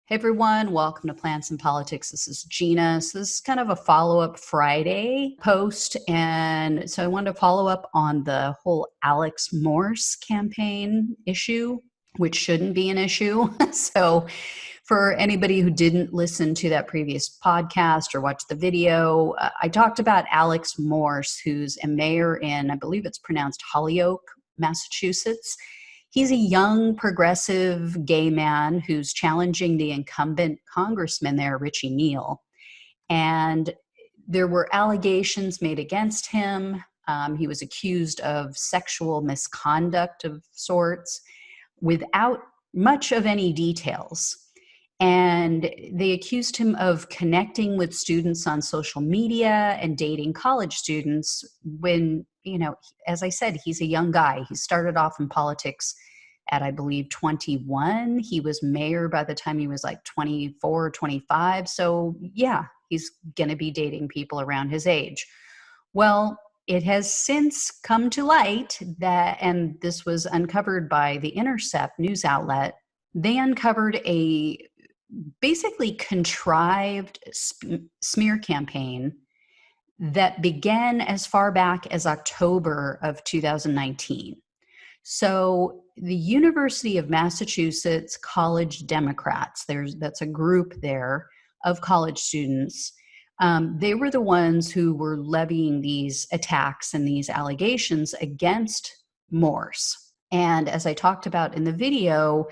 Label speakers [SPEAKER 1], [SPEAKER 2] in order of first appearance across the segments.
[SPEAKER 1] Hey everyone, welcome to Plants and Politics. This is Gina. So this is kind of a follow-up Friday post. And so I wanted to follow up on the whole Alex Morse campaign issue, which shouldn't be an issue. So for anybody who didn't listen to that previous podcast or watch the video, I talked about Alex Morse, who's a mayor in, I believe it's pronounced Holyoke, Massachusetts. He's a young, progressive gay man who's challenging the incumbent congressman there, Richie Neal. And there were allegations made against him. He was accused of sexual misconduct of sorts without much of any details. And they accused him of connecting with students on social media and dating college students when, as I said, he's a young guy. He started off in politics at, I believe, 21. He was mayor by the time he was like 24 or 25. So yeah, he's going to be dating people around his age. Well, it has since come to light that, and this was uncovered by The Intercept news outlet, they uncovered a basically contrived smear campaign that began as far back as October of 2019. So the University of Massachusetts College Democrats, that's a group there of college students. They were the ones who were levying these attacks and these allegations against Morse. And as I talked about in the video,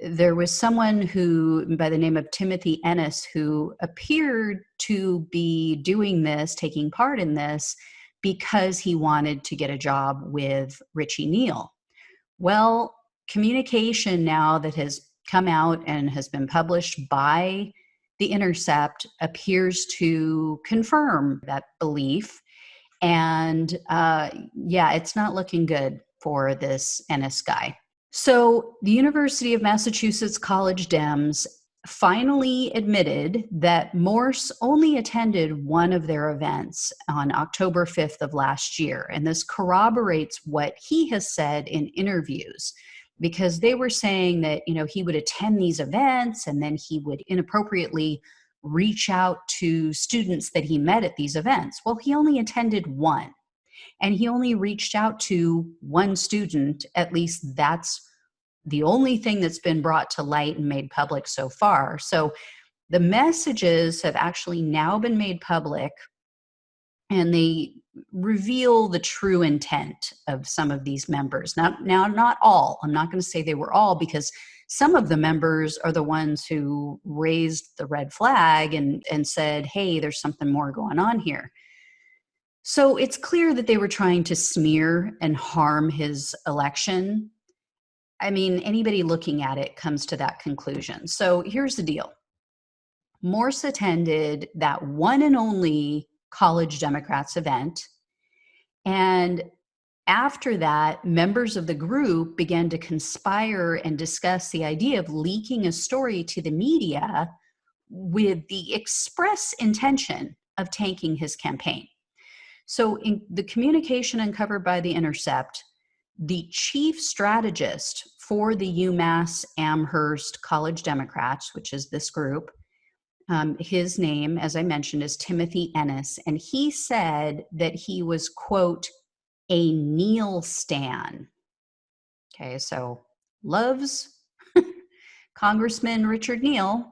[SPEAKER 1] there was someone who, by the name of Timothy Ennis, who appeared to be doing this, taking part in this, because he wanted to get a job with Richie Neal. Well, communication now that has come out and has been published by The Intercept appears to confirm that belief. And it's not looking good for this Ennis guy. So the University of Massachusetts College Dems finally admitted that Morse only attended one of their events on October 5th of last year. And this corroborates what he has said in interviews, because they were saying that, he would attend these events and then he would inappropriately reach out to students that he met at these events. Well, he only attended one. And he only reached out to one student. At least that's the only thing that's been brought to light and made public so far. So the messages have actually now been made public, and they reveal the true intent of some of these members. Now, not all. I'm not going to say they were all, because some of the members are the ones who raised the red flag and said, hey, there's something more going on here. So it's clear that they were trying to smear and harm his election. I mean, anybody looking at it comes to that conclusion. So here's the deal. Morse attended that one and only College Democrats event. And after that, members of the group began to conspire and discuss the idea of leaking a story to the media with the express intention of tanking his campaign. So in the communication uncovered by The Intercept, the chief strategist for the UMass Amherst College Democrats, which is this group, his name, as I mentioned, is Timothy Ennis, and he said that he was, quote, a Neal stan. Okay, so loves Congressman Richard Neal.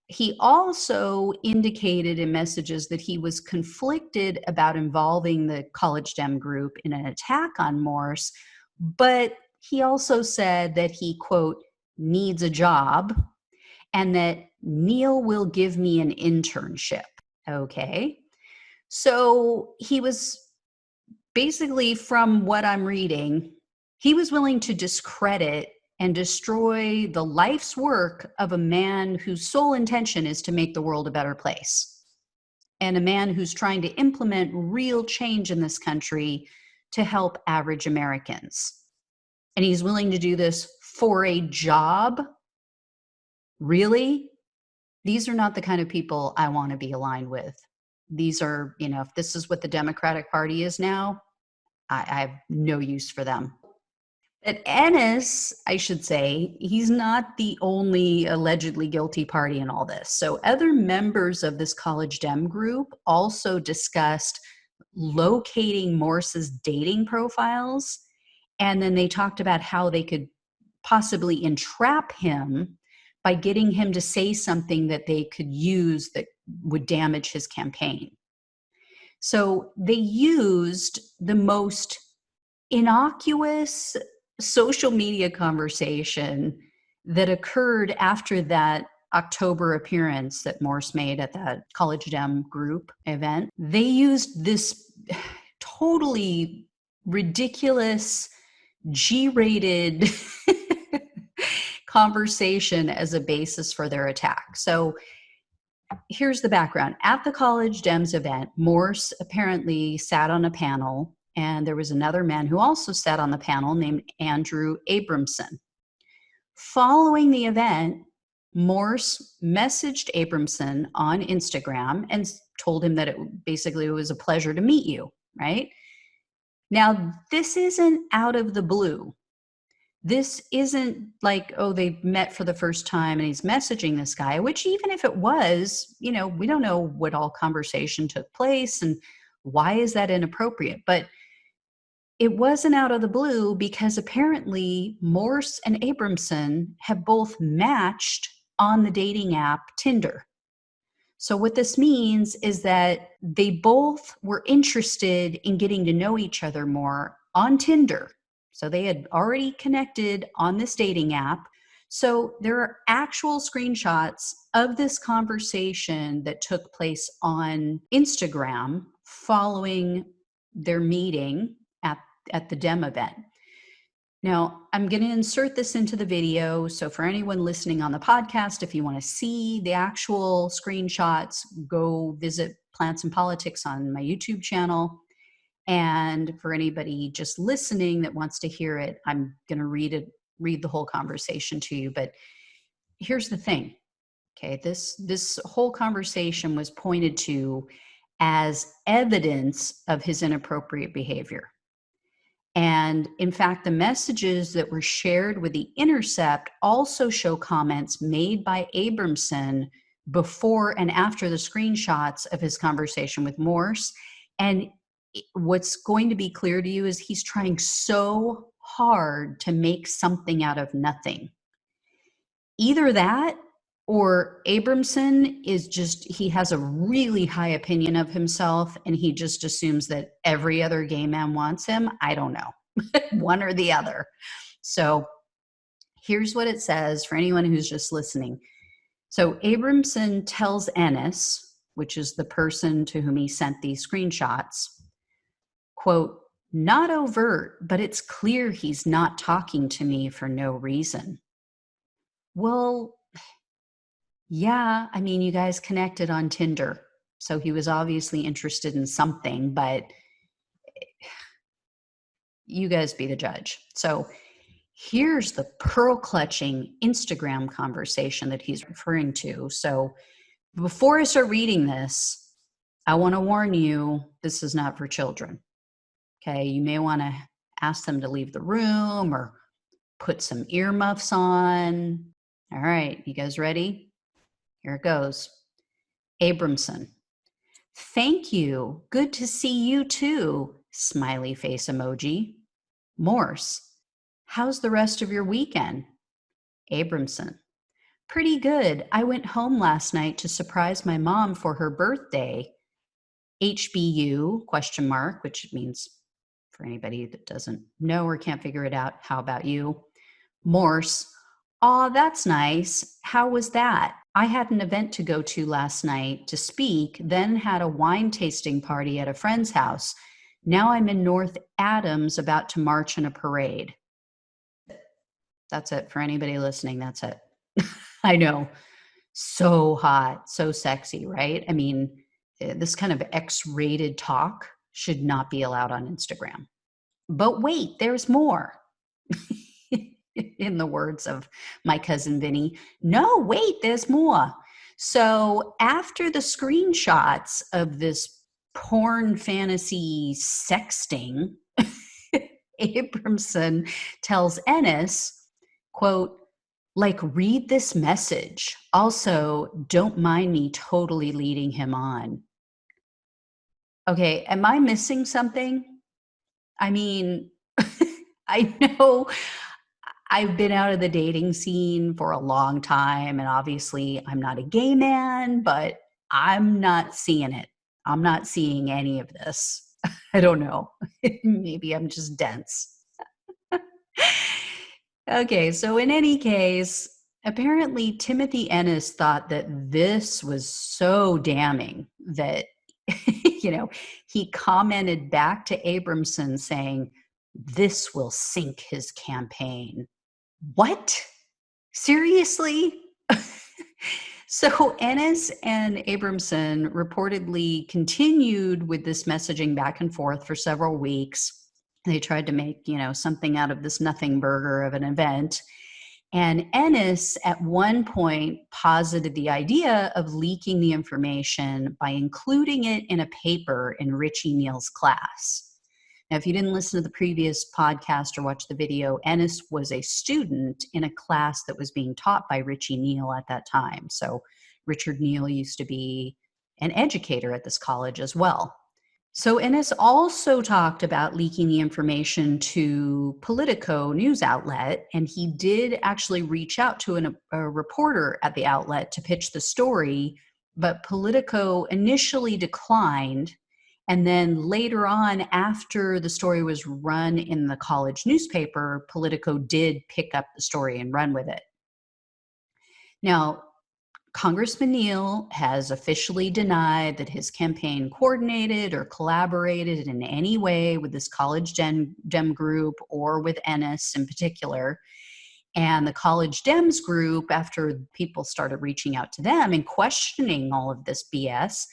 [SPEAKER 1] He also indicated in messages that he was conflicted about involving the College Dem group in an attack on Morse, but he also said that he, quote, needs a job and that Neal will give me an internship. Okay. So he was basically, from what I'm reading, he was willing to discredit and destroy the life's work of a man whose sole intention is to make the world a better place, and a man who's trying to implement real change in this country to help average Americans. And he's willing to do this for a job? Really? These are not the kind of people I want to be aligned with. These are, if this is what the Democratic Party is now, I have no use for them. But Ennis, I should say, he's not the only allegedly guilty party in all this. So other members of this College Dem group also discussed locating Morse's dating profiles. And then they talked about how they could possibly entrap him by getting him to say something that they could use that would damage his campaign. So they used the most innocuous social media conversation that occurred after that October appearance that Morse made at that College Dem group event. They used this totally ridiculous, G-rated conversation as a basis for their attack. So here's the background. At the College Dems event, Morse apparently sat on a panel, and there was another man who also sat on the panel named Andrew Abramson. Following the event, Morse messaged Abramson on Instagram and told him that it was a pleasure to meet you, right? Now, this isn't out of the blue. This isn't like, oh, they met for the first time and he's messaging this guy, which even if it was, we don't know what all conversation took place and why is that inappropriate. But it wasn't out of the blue because apparently Morse and Abramson have both matched on the dating app Tinder. So what this means is that they both were interested in getting to know each other more on Tinder. So they had already connected on this dating app. So there are actual screenshots of this conversation that took place on Instagram following their meeting at the Dem event. Now, I'm going to insert this into the video. So for anyone listening on the podcast, if you want to see the actual screenshots, go visit Plants and Politics on my YouTube channel. And for anybody just listening that wants to hear it, I'm going to read the whole conversation to you. But here's the thing. Okay, this whole conversation was pointed to as evidence of his inappropriate behavior. And in fact, the messages that were shared with The Intercept also show comments made by Abramson before and after the screenshots of his conversation with Morse. And what's going to be clear to you is he's trying so hard to make something out of nothing. Either that or Abramson he has a really high opinion of himself and he just assumes that every other gay man wants him. I don't know, one or the other. So here's what it says for anyone who's just listening. So Abramson tells Ennis, which is the person to whom he sent these screenshots, quote, "Not overt, but it's clear he's not talking to me for no reason." Well, yeah, I mean, you guys connected on Tinder, so he was obviously interested in something, but you guys be the judge. So here's the pearl clutching Instagram conversation that he's referring to. So before I start reading this, I want to warn you, this is not for children. Okay, you may want to ask them to leave the room or put some earmuffs on. All right, you guys ready? Here it goes. Abramson. "Thank you. Good to see you too." Smiley face emoji. Morse. "How's the rest of your weekend?" Abramson. "Pretty good. I went home last night to surprise my mom for her birthday." HBU, question mark, which means for anybody that doesn't know or can't figure it out, how about you? Morse. "Aw, that's nice. How was that? I had an event to go to last night to speak, then had a wine tasting party at a friend's house. Now I'm in North Adams about to march in a parade." That's it. For anybody listening, that's it. I know. So hot, so sexy, right? I mean, this kind of X-rated talk should not be allowed on Instagram. But wait, there's more. In the words of my cousin Vinny, no, wait, there's more. So after the screenshots of this porn fantasy sexting Abramson tells Ennis, quote, like, read this message. Also, don't mind me totally leading him on. Okay, am I missing something? I mean, I know I've been out of the dating scene for a long time, and obviously I'm not a gay man, but I'm not seeing it. I'm not seeing any of this. I don't know. Maybe I'm just dense. Okay, so in any case, apparently Timothy Ennis thought that this was so damning that, he commented back to Abramson saying, this will sink his campaign. What? Seriously? So Ennis and Abramson reportedly continued with this messaging back and forth for several weeks. They tried to make, something out of this nothing burger of an event. And Ennis at one point posited the idea of leaking the information by including it in a paper in Richie Neal's class. Now, if you didn't listen to the previous podcast or watch the video, Ennis was a student in a class that was being taught by Richie Neal at that time. So Richard Neal used to be an educator at this college as well. So Ennis also talked about leaking the information to Politico news outlet, and he did actually reach out to a reporter at the outlet to pitch the story, but Politico initially declined. And then later on, after the story was run in the college newspaper, Politico did pick up the story and run with it. Now, Congressman Neal has officially denied that his campaign coordinated or collaborated in any way with this college Dem group or with Ennis in particular. And the college Dems group, after people started reaching out to them and questioning all of this BS,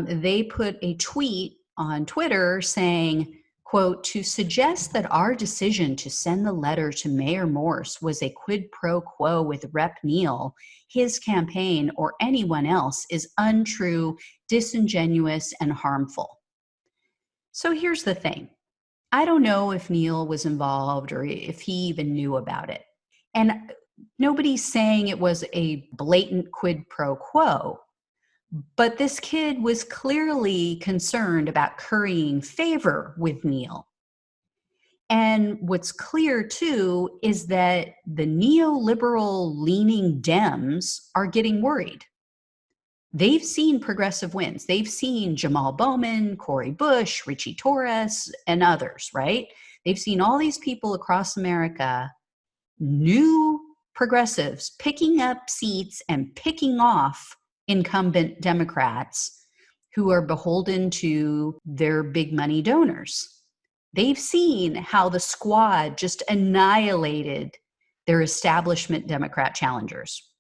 [SPEAKER 1] they put a tweet on Twitter saying, quote, to suggest that our decision to send the letter to Mayor Morse was a quid pro quo with Rep. Neal, his campaign, or anyone else is untrue, disingenuous, and harmful. So here's the thing. I don't know if Neal was involved or if he even knew about it. And nobody's saying it was a blatant quid pro quo. But this kid was clearly concerned about currying favor with Neal. And what's clear, too, is that the neoliberal-leaning Dems are getting worried. They've seen progressive wins. They've seen Jamal Bowman, Cori Bush, Richie Torres, and others, right? They've seen all these people across America, new progressives, picking up seats and picking off incumbent Democrats who are beholden to their big money donors. They've seen how the squad just annihilated their establishment Democrat challengers.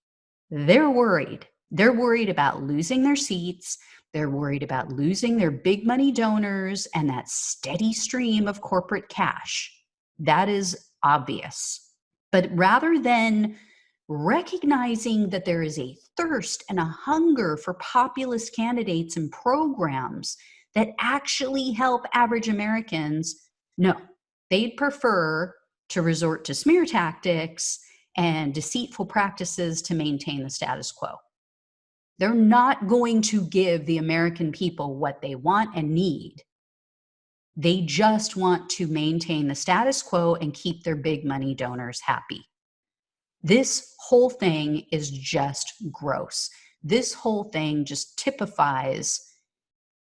[SPEAKER 1] They're worried. They're worried about losing their seats. They're worried about losing their big money donors and that steady stream of corporate cash. That is obvious. But rather than recognizing that there is a thirst and a hunger for populist candidates and programs that actually help average Americans, no, they'd prefer to resort to smear tactics and deceitful practices to maintain the status quo. They're not going to give the American people what they want and need. They just want to maintain the status quo and keep their big money donors happy. This whole thing is just gross. This whole thing just typifies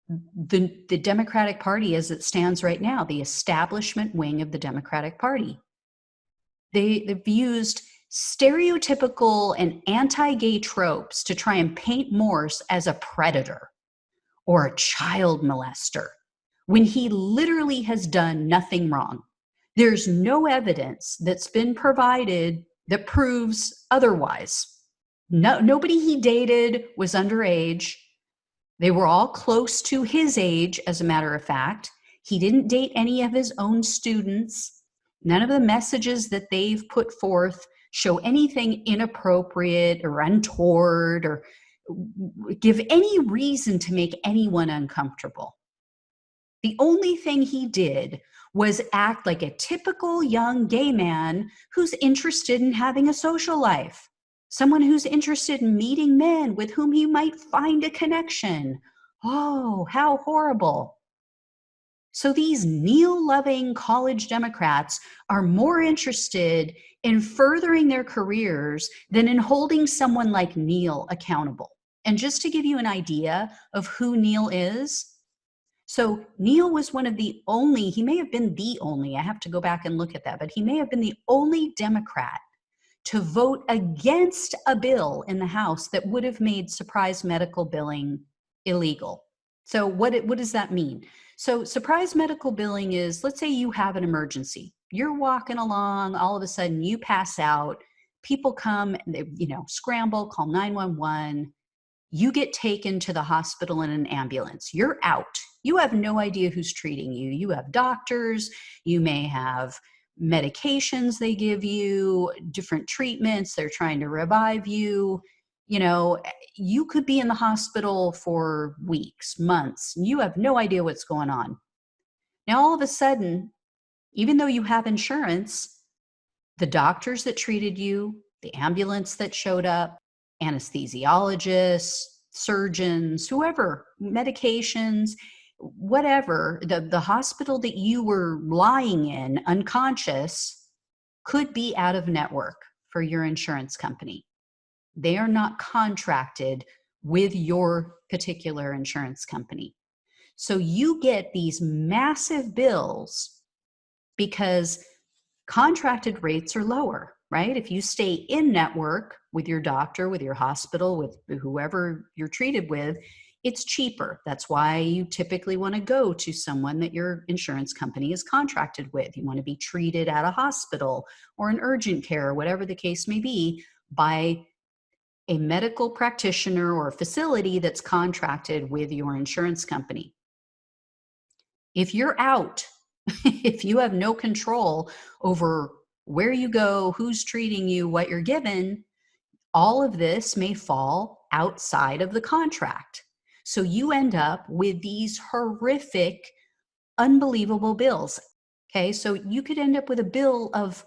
[SPEAKER 1] the Democratic Party as it stands right now, the establishment wing of the Democratic Party. They've used stereotypical and anti-gay tropes to try and paint Morse as a predator or a child molester when he literally has done nothing wrong. There's no evidence that's been provided that proves otherwise. Nobody he dated was underage. They were all close to his age, as a matter of fact. He didn't date any of his own students. None of the messages that they've put forth show anything inappropriate or untoward or give any reason to make anyone uncomfortable. The only thing he did was act like a typical young gay man who's interested in having a social life, someone who's interested in meeting men with whom he might find a connection. Oh, how horrible. So these Neal-loving college Democrats are more interested in furthering their careers than in holding someone like Neal accountable. And just to give you an idea of who Neal is, so Neal was one of the only, he may have been the only, I have to go back and look at that, but he may have been the only Democrat to vote against a bill in the House that would have made surprise medical billing illegal. So what does that mean? So surprise medical billing is, let's say you have an emergency. You're walking along, all of a sudden you pass out, people come, they, scramble, call 911. You get taken to the hospital in an ambulance. You're out. You have no idea who's treating you. You have doctors, you may have medications they give you, different treatments, they're trying to revive you. You could be in the hospital for weeks, months, and you have no idea what's going on. Now, all of a sudden, even though you have insurance, the doctors that treated you, the ambulance that showed up, anesthesiologists, surgeons, whoever, medications, whatever, the hospital that you were lying in unconscious could be out of network for your insurance company. They are not contracted with your particular insurance company. So you get these massive bills because contracted rates are lower, right? If you stay in network with your doctor, with your hospital, with whoever you're treated with, it's cheaper. That's why you typically want to go to someone that your insurance company is contracted with. You want to be treated at a hospital or an urgent care, or whatever the case may be, by a medical practitioner or a facility that's contracted with your insurance company. If you're out, if you have no control over where you go, who's treating you, what you're given, all of this may fall outside of the contract. So you end up with these horrific, unbelievable bills. Okay, so you could end up with a bill of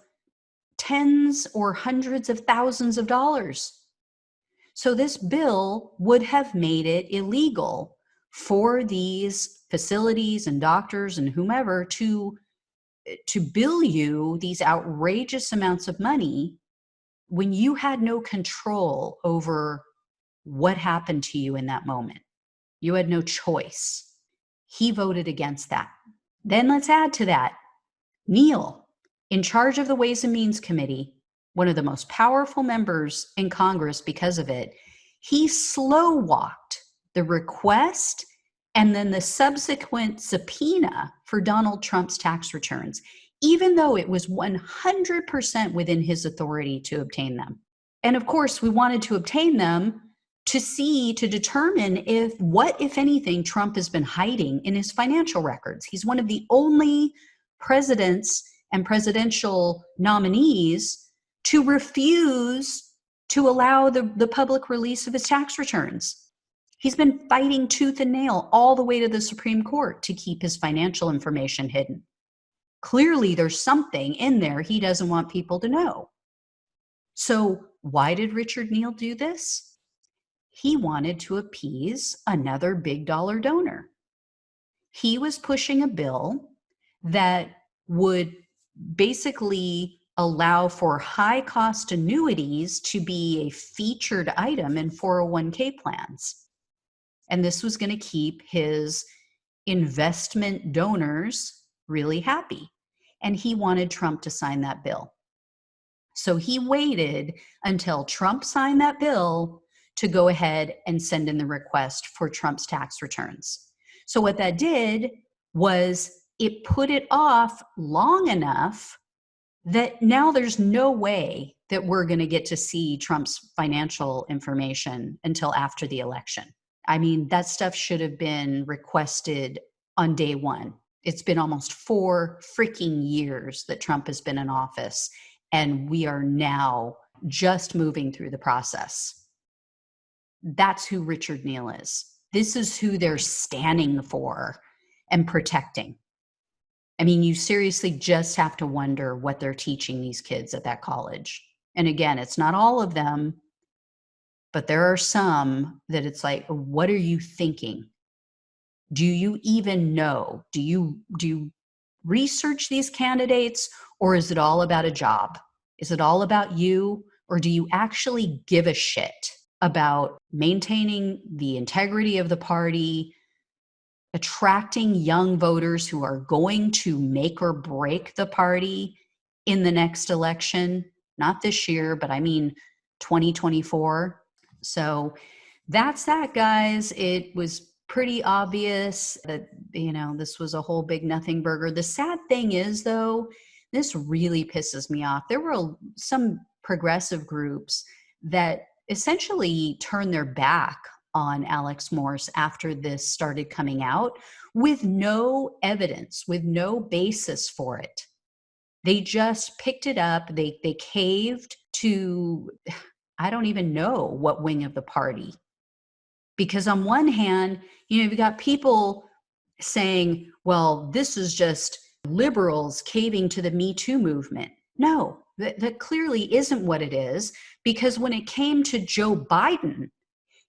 [SPEAKER 1] tens or hundreds of thousands of dollars. So this bill would have made it illegal for these facilities and doctors and whomever to bill you these outrageous amounts of money when you had no control over what happened to you in that moment. You had no choice. He voted against that. Then let's add to that Neal, in charge of the Ways and Means Committee, one of the most powerful members in Congress because of it, he slow walked the request and then the subsequent subpoena for Donald Trump's tax returns, even though it was 100% within his authority to obtain them. And of course, we wanted to obtain them to determine what, if anything, Trump has been hiding in his financial records. He's one of the only presidents and presidential nominees to refuse to allow the public release of his tax returns. He's been fighting tooth and nail all the way to the Supreme Court to keep his financial information hidden. Clearly, there's something in there he doesn't want people to know. So why did Richard Neal do this? He wanted to appease another big dollar donor. He was pushing a bill that would basically allow for high cost annuities to be a featured item in 401k plans. And this was going to keep his investment donors really happy. And he wanted Trump to sign that bill. So he waited until Trump signed that bill to go ahead and send in the request for Trump's tax returns. So what that did was it put it off long enough that now there's no way that we're going to get to see Trump's financial information until after the election. I mean, that stuff should have been requested on day one. It's been almost 4 freaking years that Trump has been in office, and we are now just moving through the process. That's who Richard Neal is. This is who they're standing for and protecting. I mean, you seriously just have to wonder what they're teaching these kids at that college. And again, it's not all of them, but there are some that it's like, what are you thinking? Do you even know? Do you research these candidates, or is it all about a job? Is it all about you, or do you actually give a shit about maintaining the integrity of the party, attracting young voters who are going to make or break the party in the next election? Not this year, but I mean 2024. So that's that, guys. It was pretty obvious that, this was a whole big nothing burger. The sad thing is, though, this really pisses me off. There were some progressive groups that essentially turned their back on Alex Morse after this started coming out with no evidence, with no basis for it. They just picked it up. They caved to, I don't even know what wing of the party. Because on one hand, you've got people saying, well, this is just liberals caving to the Me Too movement. No, that clearly isn't what it is, because when it came to Joe Biden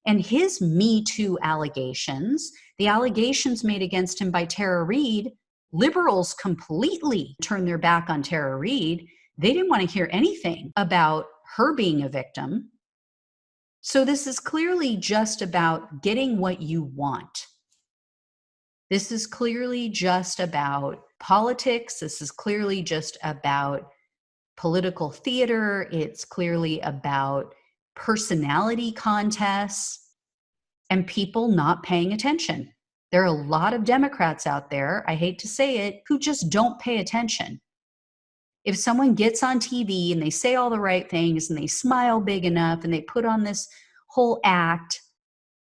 [SPEAKER 1] and his Me Too allegations, the allegations made against him by Tara Reade, liberals completely turned their back on Tara Reade. They didn't want to hear anything about her being a victim. So this is clearly just about getting what you want. This is clearly just about politics. This is clearly just about political theater. It's clearly about personality contests and people not paying attention. There are a lot of Democrats out there, I hate to say it, who just don't pay attention. If someone gets on TV and they say all the right things and they smile big enough and they put on this whole act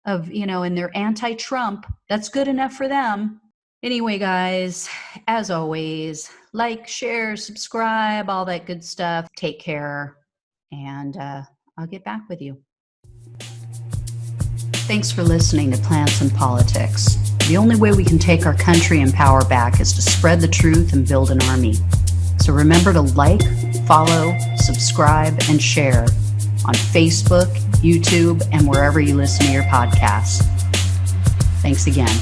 [SPEAKER 1] of, and they're anti-Trump, that's good enough for them. Anyway, guys, as always, like, share, subscribe, all that good stuff. Take care, and I'll get back with you. Thanks for listening to Plants and Politics. The only way we can take our country and power back is to spread the truth and build an army. So remember to like, follow, subscribe, and share on Facebook, YouTube, and wherever you listen to your podcasts. Thanks again.